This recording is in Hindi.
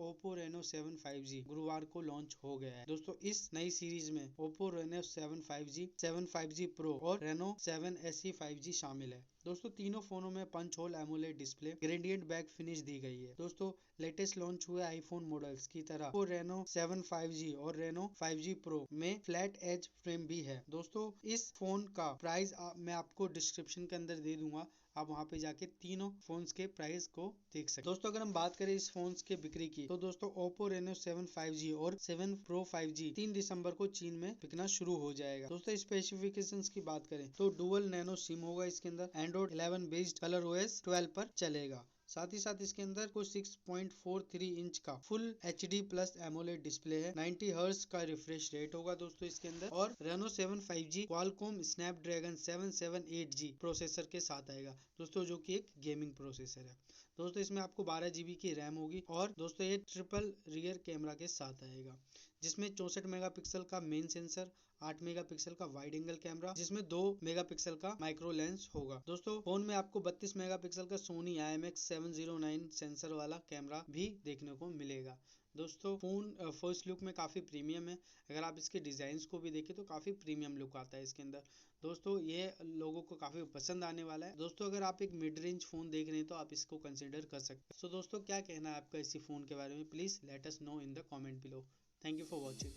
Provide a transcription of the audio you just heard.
Oppo Reno7 5G गुरुवार को लॉन्च हो गया है। दोस्तों इस नई सीरीज में Oppo Reno7 5G, 7 5G Pro और Reno 7 SE 5G शामिल है। दोस्तों तीनों फोनों में punch hole AMOLED display, gradient back finish दी गई है। दोस्तों लेटेस्ट लॉन्च हुए आईफोन मॉडल्स की तरह Oppo Reno7 5G और Reno 5G Pro में फ्लैट एज फ्रेम भी है। दोस्तों इस फोन का प्राइस मैं आपको डिस्क्रिप्शन के अंदर दे दूंगा, आप वहां पे जाके तीनों फोन्स के प्राइस को देख सकते। दोस्तों अगर हम बात करें इस फोन्स के बिक्री की, तो दोस्तों Oppo Reno7 5G और 7 Pro 5G 3 दिसंबर को चीन में बिकना शुरू हो जाएगा। दोस्तों स्पेसिफिकेशंस की बात करें तो डुअल नैनो सिम होगा इसके अंदर, एंड्रॉइड 11 बेस्ड कलर OS 12 पर चलेगा। साथ ही साथ इसके अंदर को 6.43 इंच का full HD plus AMOLED display है, 90 हर्ट्ज का रिफ्रेश रेट होगा दोस्तों इसके अंदर, और Reno 7 5G Qualcomm Snapdragon 778G processor के साथ आएगा दोस्तों, जो कि एक गेमिंग प्रोसेसर है। दोस्तों इसमें आपको 12 GB की रैम होगी और दोस्तों ये ट्रिपल रियर कैमरा के साथ आएगा, जिसमें 64 मेगापिक्सल का मेन सेंसर, 8 मेगापिक्सल का वाइड एंगल कैमरा, जिसमें 2 मेगापिक्सल का माइक्रो लेंस होगा। दोस्तों फोन में आपको 32 मेगापिक्सल का सोनी IMX709 सेंसर वाला कैमरा भी देखने को मिलेगा। दोस्तों फोन फर्स्ट लुक में काफी प्रीमियम है, अगर आप इसके डिजाइन को भी देखें तो काफी प्रीमियम लुक आता है इसके अंदर। दोस्तों ये लोगों को काफी पसंद आने वाला है। दोस्तों अगर आप एक मिड रेंज फोन देख रहे हैं तो आप इसको कंसिडर कर सकते हैं। तो दोस्तों क्या कहना है आपका इसी फोन के बारे में, please let us know in the comment below. Thank you for watching.